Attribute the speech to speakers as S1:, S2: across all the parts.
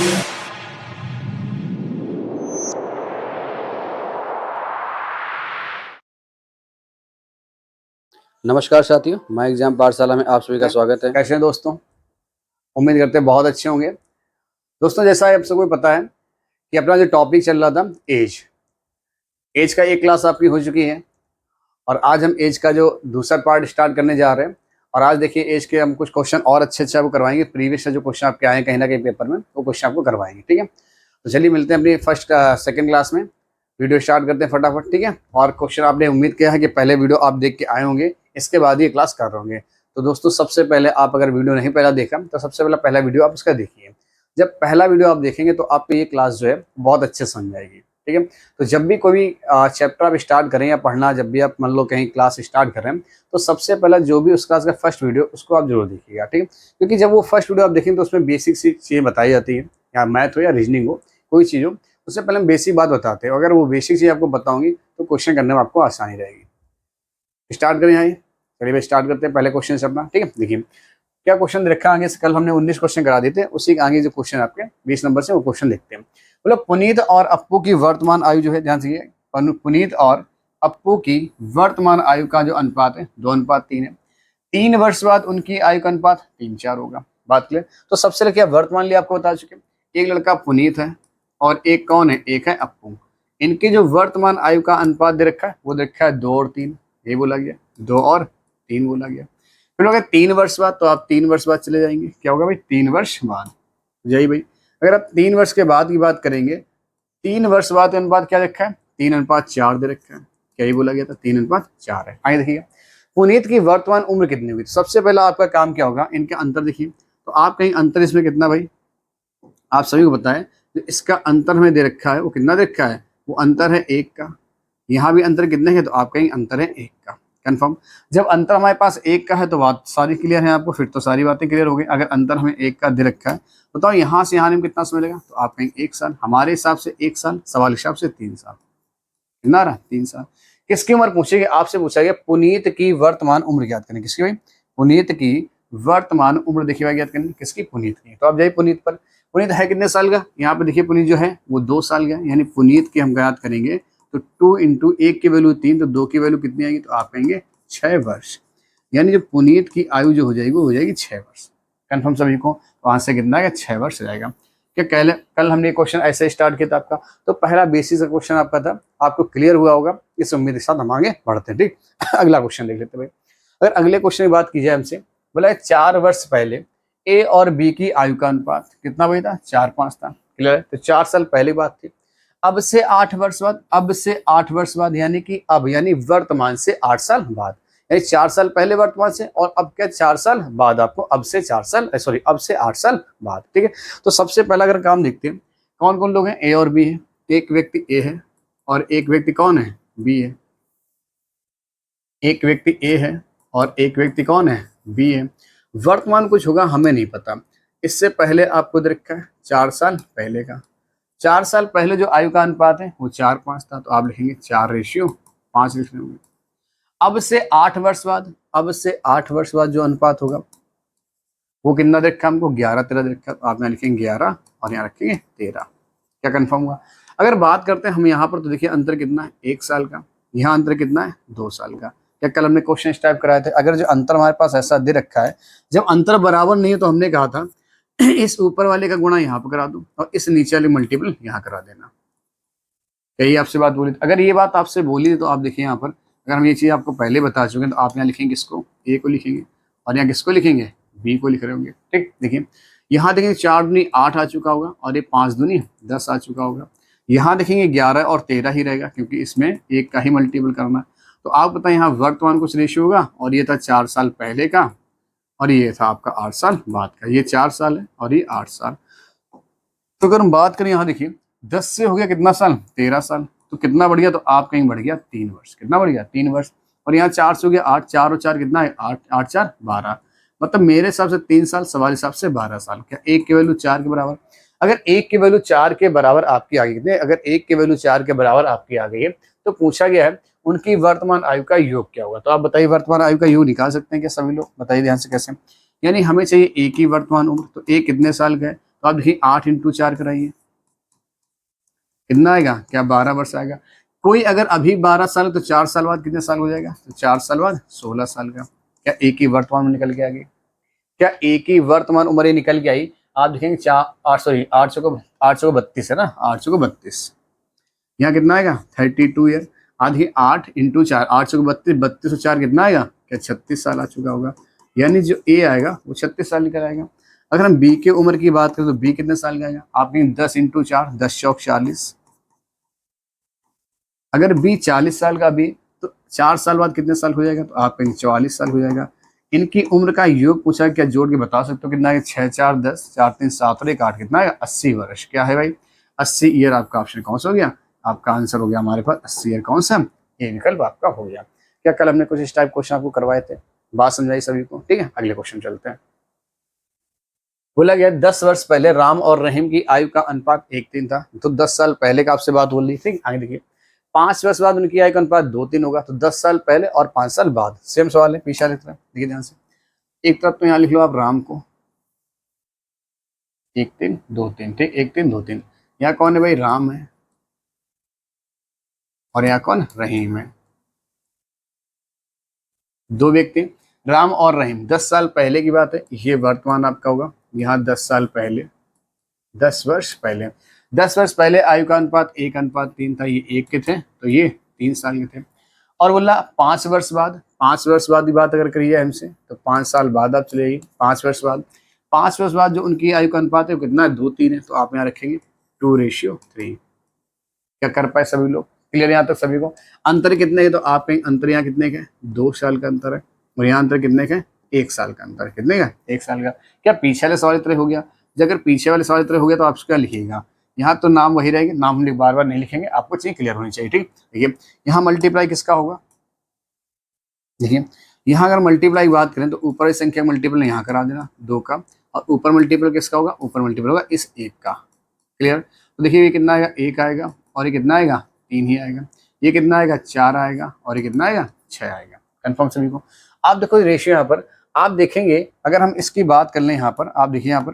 S1: नमस्कार साथियों, मैं एग्जाम पाठशाला में आप सभी का स्वागत है।
S2: कैसे हैं दोस्तों? उम्मीद करते हैं बहुत अच्छे होंगे। दोस्तों, जैसा आप सबको पता है कि अपना जो टॉपिक चल रहा था एज का एक क्लास आपकी हो चुकी है और आज हम एज का जो दूसरा पार्ट स्टार्ट करने जा रहे हैं। और आज देखिए एज के हम कुछ क्वेश्चन और अच्छे आपको करवाएंगे। प्रीवियस से जो क्वेश्चन आपके आए हैं कहीं ना कहीं पेपर में, वो क्वेश्चन आपको करवाएंगे। ठीक है, तो चलिए मिलते हैं अपनी सेकंड क्लास में। वीडियो स्टार्ट करते हैं फटाफट। ठीक है, और क्वेश्चन आपने उम्मीद किया है कि पहले वीडियो आप देख के आए होंगे, इसके बाद ये क्लास कर रहे होंगे। तो दोस्तों, सबसे पहले आप अगर वीडियो नहीं पहला देखा तो सबसे पहला वीडियो आप उसका देखिए। जब पहला वीडियो आप देखेंगे तो आपको ये क्लास जो है बहुत अच्छे समझ आएगी। ठीक है, तो जब भी कोई चैप्टर आप स्टार्ट करें या पढ़ना, जब भी आप मान लो कहीं क्लास स्टार्ट करें, तो सबसे पहला जो भी उस क्लास का फर्स्ट वीडियो उसको आप जरूर देखिएगा। ठीक है, क्योंकि जब वो फर्स्ट वीडियो आप देखेंगे तो उसमें बेसिक सी चीज़ें बताई जाती है, या मैथ हो या रीजनिंग हो, कोई चीज़ हो, उससे पहले हम बेसिक बात बताते हैं। अगर वो बेसिक चीज़ आपको बताऊंगी तो क्वेश्चन करने में आपको आसानी रहेगी। स्टार्ट करें यहाँ। चलिए भाई स्टार्ट करते हैं पहले क्वेश्चन से अपना। ठीक है, देखिए क्या क्वेश्चन रखा आगे से। कल हमने 19 क्वेश्चन करा दिए थे, उसी के आगे जो क्वेश्चन आपके 20 नंबर से वो क्वेश्चन देखते हैं। बोलो पुनीत और अप्पू की वर्तमान आयु जो है, ध्यान से, पुनीत और अप्पू की वर्तमान आयु का जो अनुपात है 2:3 है। 3 वर्ष बाद उनकी आयु का अनुपात 3:4 होगा। बात क्लियर? तो सबसे पहले क्या वर्तमान लिया आपको बता चुके। एक लड़का पुनीत है और एक कौन है, एक है अप्पू। इनके जो वर्तमान आयु का अनुपात दे रखा है वो दे रखा है 2 और 3, ये बोला गया, 2 और 3 बोला गया। फिर होगा 3 वर्ष बाद, तो आप 3 वर्ष बाद चले जाएंगे। क्या होगा भाई, 3 वर्ष बाद। यही भाई, अगर आप 3 वर्ष के बाद की बात करेंगे, 3 वर्ष बाद अनुपात क्या रखा है, 3:4 दे रखा है। क्या ही बोला गया था, 3:4 है। आगे देखिए पुनीत की वर्तमान उम्र कितनी हुई। सबसे पहला आपका काम क्या होगा, इनके अंतर देखिए। तो आप कहीं अंतर इसमें कितना भाई, आप सभी को पता है जो इसका अंतर हमें दे रखा है वो कितना दे रखा है, वो अंतर है 1 का। यहाँ भी अंतर कितने हैं, तो आप कहीं अंतर है 1 का। कंफर्म। जब अंतर हमारे पास 1 का है तो बात सारी क्लियर है आपको, फिर तो सारी बातें क्लियर हो गई। अगर अंतर हमें 1 का दे रखा है, बताओ यहाँ से यहाँ में कितना समय लगेगा, तो आप कहीं 1 साल। हमारे हिसाब से 1 साल, सवाल हिसाब से 3 साल। कितना रहा, 3 साल। किसकी उम्र पूछेगी, आपसे पूछा गया पुनीत की वर्तमान उम्र ज्ञात करनी। किसकी भाई, पुनीत की वर्तमान उम्र देखिए भाई ज्ञात करनी, किसकी, पुनीत की। तो आप जाइए पुनीत पर। पुनीत है कितने साल का, यहाँ पे देखिए पुनीत जो है वो 2 साल का है। यानी पुनीत की हम ज्ञात करेंगे तो 2 × 1 की वैल्यू 3, तो 2 की वैल्यू कितनी आएगी, तो आप कहेंगे 6 वर्ष। यानी जो पुनीत की आयु जो हो जाएगी वो हो जाएगी 6 वर्ष। कंफर्म सभी को? वहां से कितना आएगा, 6 वर्ष जाएगा। क्या कल हमने क्वेश्चन ऐसे स्टार्ट किया था आपका, तो पहला बेसिक का क्वेश्चन आपका था, आपको क्लियर हुआ होगा। इस उम्मीद के साथ हम आगे बढ़ते हैं। ठीक, अगला क्वेश्चन देख लेते हैं भाई। अगर अगले क्वेश्चन की बात की जाए हमसे, बोला 4 वर्ष पहले ए और बी की आयु का अनुपात कितना भाई था, 4:5 था। क्लियर है? तो 4 साल पहले बात थी। अब से 8 वर्ष बाद, अब से 8 वर्ष बाद, यानी कि अब, यानी वर्तमान से 8 साल बाद। यानी 4 साल पहले वर्तमान से, और अब क्या 4 साल बाद आपको, अब से 4 साल, सॉरी अब से 8 साल बाद। ठीक है, तो सबसे पहला अगर काम देखते हैं, कौन कौन लोग हैं, ए और बी है। एक व्यक्ति ए है और एक व्यक्ति कौन है, बी है। एक व्यक्ति ए है और एक व्यक्ति कौन है, बी है। वर्तमान कुछ होगा हमें नहीं पता। इससे पहले आपको दे रखा है 4 साल पहले का। 4 साल पहले जो आयु का अनुपात है वो 4:5 था, तो आप लिखेंगे 4:5 लिख लेंगे। अब से 8 वर्ष बाद, अब से 8 वर्ष बाद जो अनुपात होगा वो कितना दे रखा है हमको, 11:13 दे रखा है। तो आप यहाँ लिखेंगे 11 और यहाँ रखेंगे 13। क्या कंफर्म हुआ? अगर बात करते हैं हम यहाँ पर, तो देखिए अंतर कितना है, 1 साल का। यहाँ अंतर कितना है, 2 साल का। क्या कल हमने क्वेश्चन इस टाइप कराए थे, अगर जो अंतर हमारे पास ऐसा दे रखा है, जब अंतर बराबर नहीं है तो हमने कहा था इस ऊपर वाले का गुणा यहाँ पर करा दो और इस नीचे वाले मल्टीपल यहाँ करा देना। यही आपसे बात बोली। अगर ये बात आपसे बोली तो आप देखिए यहाँ पर, अगर हम ये चीज़ आपको पहले बता चुके हैं, तो आप यहाँ लिखेंगे किसको, ए को लिखेंगे, और यहाँ किसको लिखेंगे, बी को लिख रहे होंगे। ठीक, देखिए यहाँ देखेंगे 4 दूनी 8 आ चुका होगा और ये 5 दूनी 10 आ चुका होगा। यहाँ देखेंगे 11 और 13 ही रहेगा, क्योंकि इसमें 1 का ही मल्टीपल करना। तो आप बताएं यहाँ वर्तमान कुछ रेशियो होगा, और ये था 4 साल पहले का और ये था आपका 8 साल बाद का। ये 4 साल है और ये 8 साल। तो अगर हम बात करें यहाँ देखिए 10 से हो गया कितना साल, 13 साल। तो कितना बढ़ गया, तो आप कहीं बढ़ गया 3 वर्ष। कितना बढ़ गया, 3 वर्ष। और यहाँ 4 से हो गया 8, 4 और 4 कितना है, 8, 8 4 12। मतलब मेरे हिसाब से 3 साल, सवाल हिसाब से 12 साल। क्या 1 की वैल्यू 4 के बराबर? अगर 1 की वैल्यू 4 के बराबर आपकी आ गई, अगर 1 की वैल्यू 4 के बराबर आपकी आ गई है, तो पूछा गया है उनकी वर्तमान आयु का योग क्या होगा। तो आप बताइए वर्तमान आयु का योग निकाल सकते हैं क्या सभी लोग, बताइए ध्यान से कैसे। यानी हमें चाहिए ए की वर्तमान उम्र, तो ए कितने साल का है, तो आप देखिए 8 इंटू 4 कराइए, कितना आएगा, क्या 12 वर्ष आएगा। कोई अगर अभी 12 साल है तो 4 साल बाद कितने साल हो जाएगा, तो 4 साल बाद 16 साल का। क्या एक ही वर्तमान में निकल के आ गई, क्या एक ही वर्तमान उम्र ही निकल के आई। आप देखेंगे 832 है ना, 832, यहाँ कितना आएगा 32 ईयर। आधी 8 इंटू 4, 832, 32 और 4 कितना आएगा, क्या 36 साल आ चुका होगा। यानी जो ए आएगा वो 36 साल निकल आएगा। अगर हम बी के उम्र की बात करें तो बी कितने साल का आएगा, आप कहेंगे 10 इंटू 4, 10 चौक 40। अगर बी 40 साल का बी तो 4 साल बाद कितने साल हो जाएगा, तो आप कहेंगे 44 साल हो जाएगा। इनकी उम्र का योग पूछा, क्या जोड़ के बता सकते हो कितना है, 6 4 10, 4 3 7 और 1 8, कितना है 80 वर्ष। क्या है भाई 80 ईयर। आपका ऑप्शन कौन सा हो गया, आपका आंसर हो गया हमारे पास 80 ईयर। कौन सा, ये विकल्प आपका हो गया। क्या कल हमने कुछ इस टाइप क्वेश्चन आपको करवाए थे, बात समझाई सभी को, ठीक है। अगले क्वेश्चन चलते हैं। बोला गया 10 वर्ष पहले राम और रहीम की आयु का अनुपात 1:3 था। तो 10 साल पहले का आपसे बात बोल रही, ठीक। आगे देखिए 5 वर्ष बाद उनकी आयु का अनुपात 2:3 होगा। तो 10 साल पहले और 5 साल बाद, सेम सवाल है, पीछे लिख रहे हैं, देखिए ध्यान से। एक तरफ तो यहाँ लिख लो आप राम को 1:3 2:3, ठीक, 1:3 2:3। यहाँ कौन है भाई, राम है, और यहाँ कौन, रहीम है। दो व्यक्ति राम और रहीम, 10 साल पहले की बात है, ये वर्तमान आपका होगा। यहाँ 10 साल पहले, 10 वर्ष पहले, 10 वर्ष पहले आयु का अनुपात 1:3 था। ये 1 के थे तो ये 3 साल के थे। और बोला 5 वर्ष बाद, 5 वर्ष बाद की बात अगर करिए हमसे तो 5 साल बाद आप चले जाइए। 5 वर्ष बाद, 5 वर्ष बाद जो उनकी आयु का अनुपात है वो कितना है, 2:3 है। तो आप यहाँ रखेंगे 2:3। क्या कर पाए सभी लोग, क्लियर यहाँ तक सभी को। अंतर कितने के, तो आप कहीं अंतर यहाँ कितने के, 2 साल का अंतर है। और यहाँ अंतर कितने का, 1 साल का अंतर है। कितने का, 1 साल का। क्या पीछे वाले सवाल तरह हो गया, जब अगर पीछे वाले सवाल तरह हो गया तो आप क्या लिखिएगा, यहाँ तो नाम वही रहेगा, नाम हम बार बार नहीं लिखेंगे, आपको चीज क्लियर होनी चाहिए, ठीक। देखिए यहाँ मल्टीप्लाई किसका होगा, देखिए यहाँ अगर मल्टीप्लाई की बात करें तो ऊपर की संख्या मल्टीपल यहाँ करा देना 2 का, और ऊपर मल्टीपल किसका होगा, ऊपर मल्टीपल होगा इस 1 का। क्लियर। तो देखिए ये कितना आएगा, 1 आएगा, और ये कितना आएगा, 3 ही आएगा। ये कितना आएगा, 4 आएगा, और ये कितना आएगा, 6 आएगा। कंफर्म सभी को। आप देखो रेशियो यहाँ पर आप देखेंगे, अगर हम इसकी बात कर लें यहाँ पर, आप देखिए यहाँ पर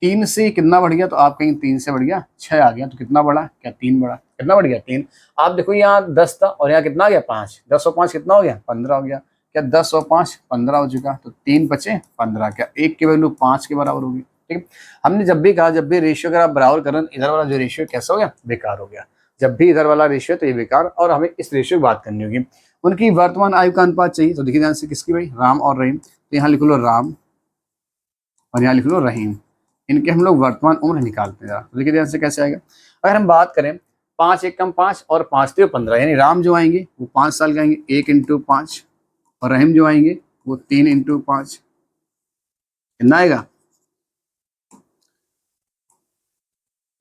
S2: 3 से कितना बढ़ गया, तो आप कहेंगे 3 से बढ़ गया 6 आ गया। तो कितना बढ़ा, क्या 3 बढ़ा, कितना बढ़ गया 3। आप देखो यहाँ 10 था और यहाँ कितना आ गया 5, 10 और 5 कितना हो गया, 15 हो गया। क्या 10 और 5 15 हो चुका, तो 3 बचे 15। क्या 1 की वैल्यू 5 के बराबर होगी, ठीक। हमने जब भी कहा, जब भी रेशियो अगर आप बराबर करें, इधर वाला जो रेशियो कैसा हो गया, बेकार हो गया। जब भी इधर वाला रेशियो तो ये बेकार, और हमें इस रेशियो की बात करनी होगी। उनकी वर्तमान आयु का अनुपात चाहिए, तो देखिए ध्यान से किसकी भाई, राम और रहीम। तो यहाँ लिख लो राम और यहाँ लिख लो रहीम। इनके हम लोग वर्तमान उम्र निकालते हैं। तो देखिए ध्यान से कैसे आएगा। अगर हम बात करें 5 1 कम 5 और 5 3 15, यानी राम जो आएंगे वो 5 साल के आएंगे, 1 इंटू 5, और रहीम जो आएंगे वो 3 इंटू 5, कितना आएगा,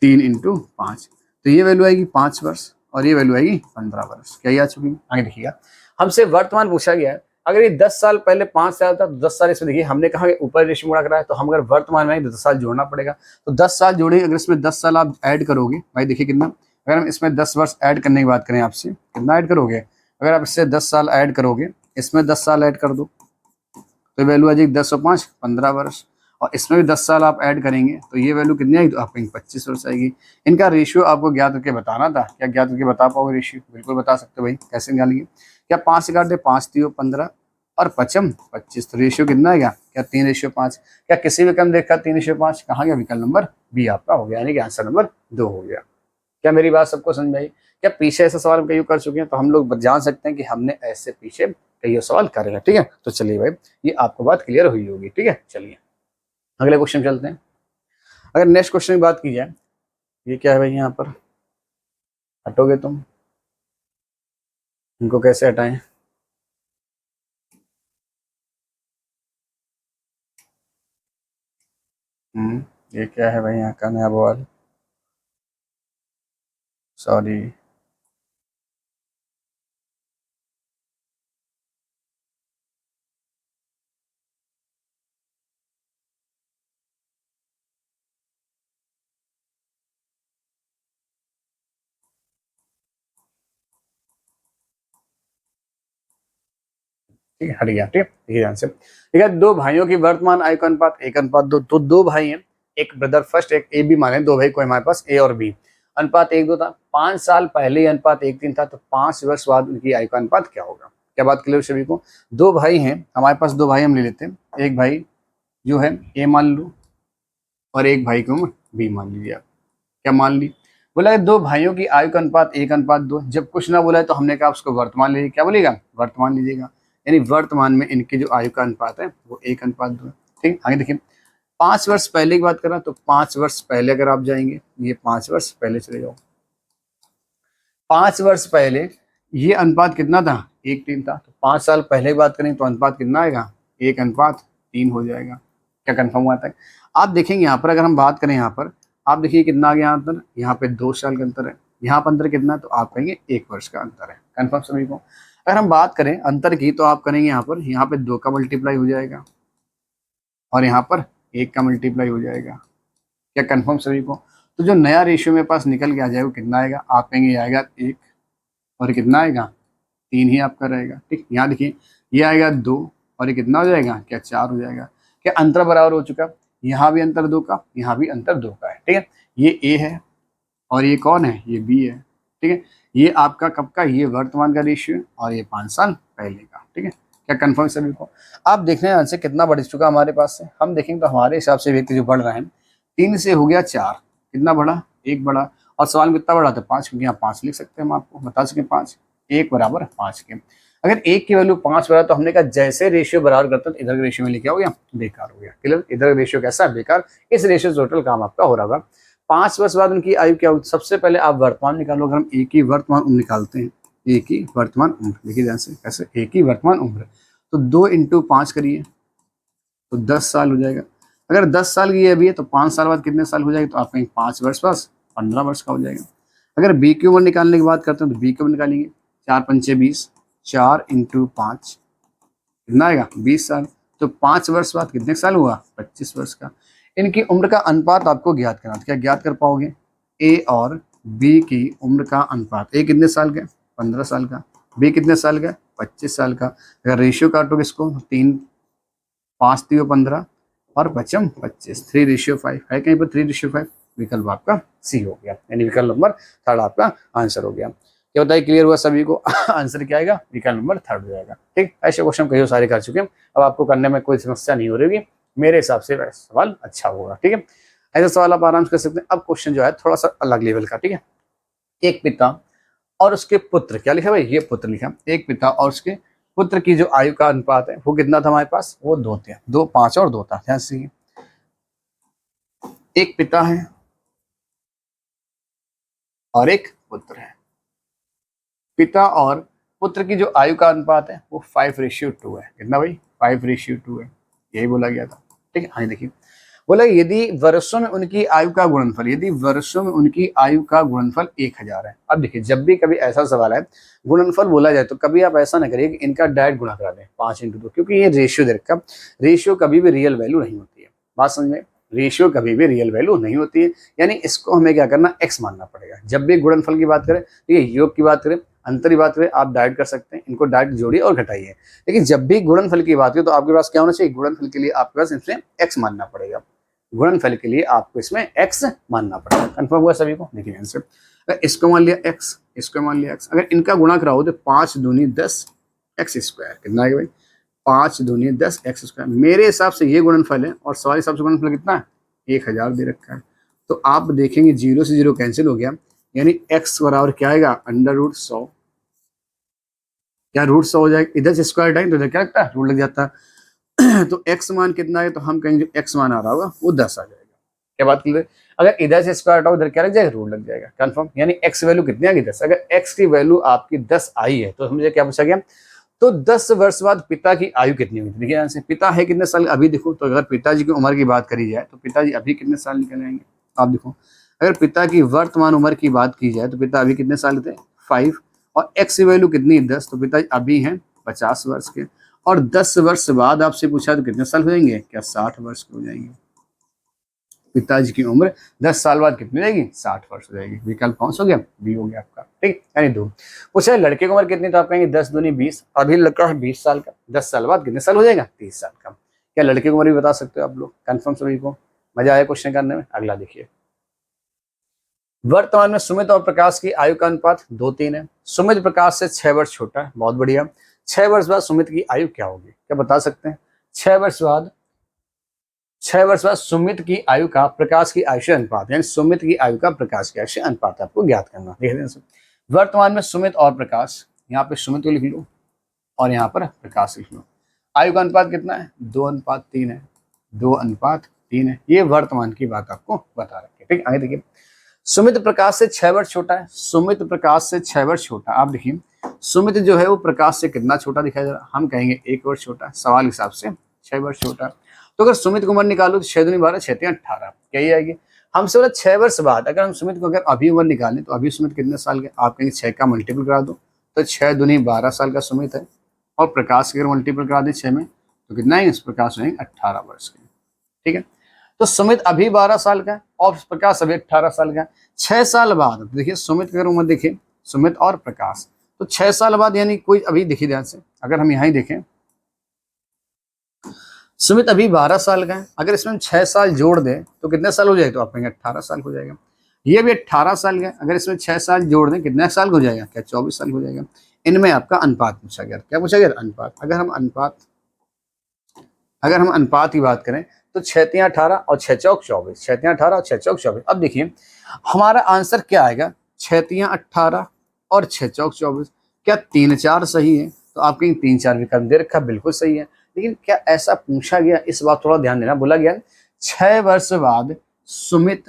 S2: 3 इंटू 5। तो ये वैल्यू आएगी 5 वर्ष, और ये वैल्यू आएगी 15 वर्ष। क्या ये आ चुकी है, आगे देखिएगा। हमसे वर्तमान पूछा गया है, अगर ये 10 साल पहले 5 साल था तो 10 साल इसमें देखिए हमने कहा ऊपर रेशियो मुड़ा करा है, तो हम अगर वर्तमान में तो 10 साल जोड़ना पड़ेगा। तो 10 साल जोड़ेंगे, अगर इसमें 10 साल आप ऐड करोगे भाई, देखिए कितना, अगर हम इसमें 10 वर्ष ऐड करने की बात करें आपसे, कितना ऐड करोगे, अगर आप इससे 10 साल ऐड करोगे, इसमें 10 साल ऐड कर दो, तो वैल्यू आ जाएगी 10 और 5 15 वर्ष, और इसमें भी 10 साल आप ऐड करेंगे तो ये वैल्यू कितनी आएगी, तो आपको 25 वर्ष आएगी। इनका रेशियो आपको ज्ञात करके बताना था। क्या ज्ञात करके बता पाओगे रेशियो, बिल्कुल बता सकते हो भाई, कैसे निकालेंगे। क्या 5 से काट दे, 5 3 15 और 5 25, तो रेशियो कितना आएगा, क्या 3:5। क्या किसी भी कम देखा 3:5, कहाँ गया, विकल्प नंबर बी आपका हो गया, यानी कि आंसर नंबर 2 हो गया। क्या मेरी बात सबको समझ आई। क्या पीछे ऐसा सवाल कई कर चुके हैं, तो हम लोग जान सकते हैं कि हमने ऐसे पीछे कई सवाल करे हैं, ठीक है। तो चलिए भाई, ये आपको बात क्लियर हुई होगी, ठीक है। चलिए अगले क्वेश्चन चलते हैं। अगर नेक्स्ट क्वेश्चन की बात की जाए, ये क्या है भाई, यहाँ पर हटोगे तुम, इनको कैसे हटाएं, ये क्या है भाई, यहाँ का नया बवाल, सॉरी। ठीक है, हट गया, ठीक है। देखिए ध्यान से, ठीक है। दो भाइयों की वर्तमान आयु का अनुपात 1:2, तो 2 भाई हैं, एक ब्रदर फर्स्ट, एक ए बी माने, दो भाई को हमारे पास ए और बी। अनुपात 1:2 था, 5 साल पहले अनुपात 1:3 था, तो 5 वर्ष बाद उनकी आयु का अनुपात क्या होगा? क्या बात क्लियर सभी को? दो भाई हैं हमारे पास, दो भाई हम ले लेते हैं। एक भाई जो है ए मान लो और एक भाई को बी मान लीजिए आप। क्या मान ली? बोला दो भाइयों की आयु का अनुपात 1:2। जब कुछ ना बोला है तो हमने कहा उसको वर्तमान लीजिए। क्या बोलेगा? वर्तमान लीजिएगा। यानी वर्तमान में इनकी जो आयु का अनुपात है वो 1:2 है। ठीक, आगे देखिए 5 वर्ष पहले की बात करें तो 5 वर्ष पहले अगर आप जाएंगे, ये 5 वर्ष पहले चले जाओ, 5 वर्ष पहले ये अनुपात कितना था? 1:3 था। तो 5 साल पहले की बात करें तो अनुपात कितना आएगा? 1:3 हो जाएगा। क्या कंफर्म हुआ था? आप देखेंगे यहाँ पर, अगर हम बात करें यहाँ पर, आप देखिए कितना आ गया अंतर, यहाँ पे 2 साल का अंतर है, यहाँ पर अंतर कितना है? तो आप कहेंगे 1 वर्ष का अंतर है। कंफर्म सभी को? अगर हम बात करें अंतर की तो आप करेंगे यहाँ पे 2 का मल्टीप्लाई हो जाएगा और यहाँ पर 1 का मल्टीप्लाई हो जाएगा। क्या कंफर्म सभी को? तो जो नया रेशियो मेरे पास निकल के आ जाएगा वो कितना आएगा? आप कहेंगे आएगा 1 और कितना आएगा? 3 ही आपका रहेगा। ठीक, यहाँ देखिए ये आएगा 2 और ये कितना हो जाएगा? क्या 4 हो जाएगा। क्या अंतर बराबर हो चुका? यहाँ भी अंतर 2 का, यहाँ भी अंतर 2 का है। ठीक है, ये ए है और ये कौन है? ये बी है। ठीक है, ये आपका कब का? ये वर्तमान का रेशियो और ये 5 साल पहले का। ठीक है, क्या कंफर्म सभी को? आप देख रहे हैं आंसर कितना बढ़ चुका हमारे पास से। हम देखेंगे तो हमारे हिसाब से व्यक्ति जो बढ़ रहे हैं, 3 से हो गया 4, कितना बढ़ा? 1 बढ़ा। और सवाल में कितना बढ़ा था? 5, क्योंकि यहाँ 5 लिख सकते हैं, हम आपको बता सकें 5, 1 बराबर 5 के। अगर 1 की वैल्यू 5 बढ़ा तो हमने कहा जैसे रेशियो बराबर करता है तो इधर का रेशियो में लिखा हो गया बेकार हो गया। क्लियर? इधर रेशियो कैसा है? बेकार। इस रेशियो टोटल काम आपका हो रहा होगा। 5 वर्ष बाद उनकी आयु क्या होगी? सबसे पहले आप वर्तमान निकालो। अगर हम ए की वर्तमान उम्र निकालते हैं, ए की वर्तमान उम्र, देखिए ध्यान से कैसे, ए की वर्तमान उम्र, तो 2 × 5 करिए तो 10 साल हो जाएगा। अगर 10 साल की अभी है तो 5 साल बाद कितने साल हो जाएगा? तो आप कहेंगे 5 वर्ष बस 15 वर्ष का हो जाएगा। अगर बी की उम्र निकालने की बात करते हैं तो बी की उम्र निकालेंगे, 4 × 5 = 20, 4 × 5 कितना आएगा? 20 साल। तो 5 वर्ष बाद कितने साल हुआ? 25 वर्ष का। इनकी उम्र का अनुपात आपको ज्ञात करना, तो क्या ज्ञात कर पाओगे? ए और बी की उम्र का अनुपात। ए कितने साल का? 15 साल का। बी कितने साल का? 25 साल का। अगर रेशियो काटोगे इसको, 3 5 × 15 और 5 × 25, 3:5 है कहीं पर 3:5। विकल्प आपका सी हो गया, यानी विकल्प नंबर 3 आपका आंसर हो गया। क्या बताइए, क्लियर हुआ सभी को? आंसर क्या आएगा? विकल्प नंबर 3 हो जाएगा। ठीक, ऐसे क्वेश्चन कई सारे कर चुके हैं, अब आपको करने में कोई समस्या नहीं हो रही होगी। मेरे हिसाब से सवाल अच्छा होगा। ठीक है, ऐसा सवाल आप आराम से कर सकते हैं। अब क्वेश्चन जो है थोड़ा सा अलग लेवल का। ठीक है, एक पिता और उसके पुत्र, क्या लिखा भाई? ये पुत्र लिखा। एक पिता और उसके पुत्र की जो आयु का अनुपात है वो कितना था हमारे पास? वो 2 थे, 2, 5 और 2 था। ध्यान से, एक पिता है और एक पुत्र है। पिता और पुत्र की जो आयु का अनुपात है वो 5:2 है। कितना भाई? 5:2 है, यही बोला गया था। ठीक है, हाँ देखिए बोला यदि वर्षों में उनकी आयु का गुणनफल, यदि वर्षों में उनकी आयु का गुणनफल 1000 है। अब देखिए जब भी कभी ऐसा सवाल है गुणनफल बोला जाए तो कभी आप ऐसा ना करिए कि इनका डायरेक्ट गुणा करा दें 5 × 2, क्योंकि ये रेशियो दे रखा, रेशियो कभी भी रियल वैल्यू नहीं होती है। बात समझ में? रेशियो कभी भी रियल वैल्यू नहीं होती है, यानी इसको हमें क्या करना? x मानना पड़ेगा। जब भी गुणनफल की बात करें, ठीक है, योग की बात करें, अंतर की बात करें, आप डायरेक्ट कर सकते हैं, इनको डायरेक्ट जोड़िए और घटाइए। लेकिन जब भी गुणनफल की बात करें तो आपके पास क्या होना चाहिए? गुणनफल के लिए आपके पास इसमें x मानना पड़ेगा। गुणनफल के लिए आपको इसमें x मानना पड़ेगा। कंफर्म हुआ सभी को? देखिए आंसर, अगर इसको मान लिया x, इसको मान लिया x, अगर इनका गुणा कराओ तो 5 दूनी 10 x², कितना है भाई? 5 दूनी 10 x²। मेरे हिसाब से ये गुणनफल है और सवाल हिसाब से गुणनफल कितना है? 1000 दे रखा है। तो आप देखेंगे 0 से 0 कैंसिल हो गया, यानी x बराबर क्या आएगा? √100। क्या √100 हो जाएगा? इधर से स्क्वायर टाइम तो इधर क्या लगता है? रूट लग जाता है। तो x मान कितना है? तो हम कहेंगे जो x मान आ रहा होगा वो 10 आ जाएगा। क्या बात क्लियर? अगर इधर से स्क्वायर हटाओ इधर क्या लग जाएगा? रूट लग जाएगा। कंफर्म, यानी x वैल्यू कितनी आ गई? 10। अगर x की वैल्यू आपकी 10 आई है तो मुझे क्या पूछा गया? तो 10 वर्ष बाद पिता की आयु कितनी हुई? देखिए यहाँ से पिता है कितने साल अभी देखो, तो अगर पिताजी की उम्र की बात करी जाए तो पिताजी अभी कितने साल निकल आएंगे? आप देखो, अगर पिता की वर्तमान उम्र की बात की जाए तो पिता अभी कितने साल थे? 5, और x की वैल्यू कितनी? 10, तो पिताजी अभी हैं 50 वर्ष के। और 10 वर्ष बाद आपसे पूछा तो कितने साल हो जाएंगे? क्या 60 वर्ष के हो जाएंगे? पिताजी की उम्र 10 साल बाद कितनी हो जाएगी? 60 वर्ष हो जाएगी। विकल्प कौन सा हो गया? बी हो गया आपका। ठीक, यानी 2। पूछा लड़के की उम्र कितनी? तो आप कहेंगे 10 दूनी 20, अभी लड़का है 20 साल का, 10 साल बाद कितने साल हो जाएगा? 30 साल का। क्या लड़के की उम्र भी बता सकते हो आप लोग? कंफर्म सभी को? मजा आया क्वेश्चन करने में। अगला देखिए, वर्तमान में सुमित और प्रकाश की आयु का अनुपात 2:3 है। सुमित प्रकाश से 6 वर्ष छोटा है, बहुत बढ़िया। 6 वर्ष बाद सुमित की आयु क्या होगी, क्या बता सकते हैं? 6 वर्ष बाद सुमित की आयु का प्रकाश की आयु से अनुपात, यानी सुमित की आयु का प्रकाश की आयु से अनुपात आपको ज्ञात करना। देख रहे हैं, वर्तमान में सुमित और प्रकाश, यहाँ पे सुमित को लिख लो और यहाँ पर प्रकाश लिख लो। आयु का अनुपात कितना है? 2:3 है। 2:3 है। ये वर्तमान की बात आपको बता रखी है। ठीक, आगे देखिए, सुमित प्रकाश से 6 वर्ष छोटा है। सुमित प्रकाश से 6 वर्ष छोटा। आप देखिए, सुमित जो है वो प्रकाश से कितना छोटा दिखाई दे रहा है? हम कहेंगे 1 वर्ष छोटा। सवाल के हिसाब से 6 वर्ष छोटा। तो अगर सुमित को उम्र निकालो तो 6 दूनी 12, 6 तियां 18, यही आएगी। हमसे बोला 6 वर्ष बाद अगर हम सुमित को अगर अभी उम्र निकालें तो अभी सुमित कितने साल के? आप कहेंगे 6 का मल्टीपल करा दो, तो 6 दूनी 12 साल का सुमित है। और प्रकाश के अगर मल्टीपल करा दे 6 में तो कितना है? इस प्रकाश होंगे 18 वर्ष के। ठीक है, तो सुमित अभी 12 साल का है और प्रकाश अभी 18 साल का है। 6 साल बाद देखिए, सुमित की अगर उम्र देखिए, सुमित और प्रकाश, तो 6 साल बाद यानी कोई अभी देखिए ध्यान से, अगर हम यहाँ ही देखें, सुमित अभी 12 साल का है। अगर इसमें हम 6 साल जोड़ दें तो कितने साल हो जाएगा? तो आप कहेंगे 18 साल हो जाएगा। ये भी 18 साल का है। अगर इसमें 6 साल जोड़ दें कितने साल हो जाएगा? क्या 24 साल हो जाएगा। इनमें आपका अनुपात पूछा गया। क्या पूछा गया? अनुपात। अगर हम अनुपात की बात करें तो 6 तियां 18 और 6 चौक 24, 6 तियां 18 और 6 चौक 24। अब देखिए हमारा आंसर क्या आएगा? 6 तियां 18 और 6 चौक 24। क्या 3 4 सही है? तो आप कहेंगे 3 4 विकल्प दे रखा, बिल्कुल सही है। लेकिन क्या ऐसा पूछा गया? इस बात थोड़ा ध्यान देना। बोला गया 6 वर्ष बाद सुमित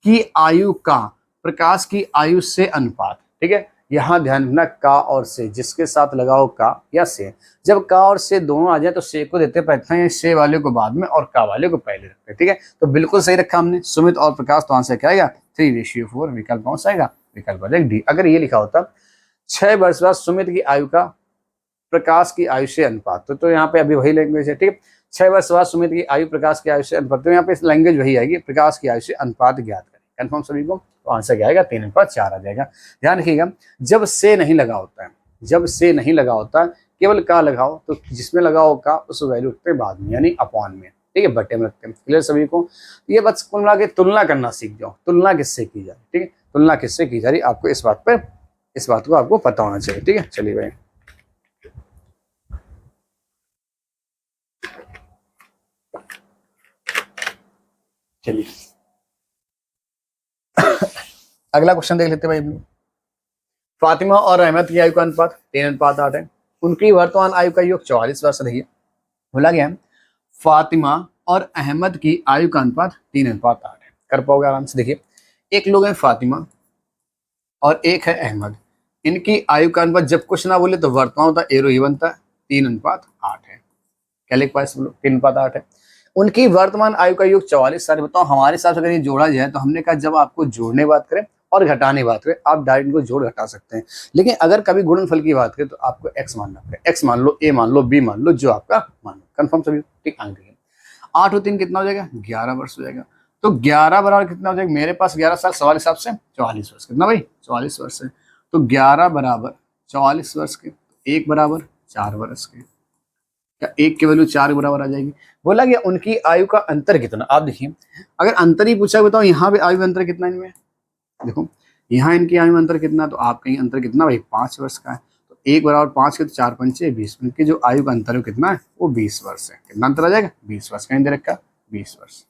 S2: की आयु का प्रकाश की आयु से अनुपात। ठीक है, यहाँ ध्यान रखना, का और से, जिसके साथ लगाओ का या से। जब का और से दोनों आ जाए तो से को देते प्रथम, से वाले को बाद में और का वाले को पहले रखते। ठीक है, तो बिल्कुल सही रखा हमने, सुमित और प्रकाश। तो आंसर क्या आएगा? 3:4। विकल्प कौन सा आएगा? विकल्प डी। अगर ये लिखा होता 6 वर्ष बाद सुमित की आयु का प्रकाश की आयु से अनुपात, तो यहाँ पे अभी वही लैंग्वेज है। ठीक, 6 वर्ष बाद सुमित की आयु प्रकाश की आयु से अनुपात, तो यहाँ पे लैंग्वेज वही आएगी, प्रकाश की आयु से अनुपात ज्ञात करें। कंफर्म सभी को? तो आंसर क्या आएगा? 3:4 आ जाएगा। ध्यान रखिएगा, जब से नहीं लगा होता है, जब से नहीं लगा होता, केवल का लगाओ, तो जिसमें लगाओ का उस वैल्यू रखते हैं बाद में, यानी अपॉन में। ठीक है, बट्टे में रखते हैं। क्लियर सभी को? ये बस कुल मिला के तुलना करना सीख जाओ, तुलना किससे की जाए। ठीक है, तुलना किससे की जा रही आपको इस बात को आपको पता होना चाहिए। ठीक है, चलिए भाई, चलिए अगला क्वेश्चन देख लेते हैं भाई। फातिमा और अहमद की आयु का अनुपात 3:8 है। उनकी वर्तमान आयु का योग 44 वर्ष रही है। बोला गया फातिमा और अहमद की आयु का अनुपात 3:8 है। कर पाओगे आराम से? देखिए, एक लोग हैं फातिमा और एक है अहमद। इनकी आयु का अनुपात जब कुछ ना बोले तो वर्तमान होता है, एरो ही बनता है, 3:8 है। क्या लिख पाए सब लोग? 3:8 है। उनकी वर्तमान आयु का योग 44 साल। बताओ हमारे साथ अगर ये जोड़ा जाए तो हमने कहा जब आपको जोड़ने बात करें और घटाने बात करें आप डायरेक्ट इनको जोड़ घटा सकते हैं, लेकिन अगर कभी गुणनफल की बात करें तो आपको एक्स मानना पड़ेगा। एक्स मान लो, ए मान लो, बी मान लो, जो आपका मान लो। कंफर्म सभी? ठीक, आगे देखिए, 8 और 3 कितना हो जाएगा? 11 वर्ष हो जाएगा। तो 11 बराबर कितना हो जाएगा? मेरे पास 11 साल, सवाल हिसाब से 44 वर्ष। कितना भाई? 44 वर्ष है। तो 11 बराबर 44 वर्ष के, 1 बराबर 4 वर्ष के। क्या 1 की वैल्यू 4 के बराबर आ जाएगी? बोला गया उनकी आयु का अंतर कितना। आप देखिए, अगर अंतर ही पूछा बताओ यहाँ पे आयु अंतर कितना इनमें? देखो यहाँ इनकी आयु अंतर कितना, तो आप कहीं अंतर कितना भाई? 5 वर्ष का है। तो 1 बराबर 5 के, तो 4 पंचे 20। उनकी जो आयु का अंतर है कितना है? वो 20 वर्ष है। कितना अंतर आ जाएगा? 20 वर्ष। कहीं दे रखा 20 वर्ष।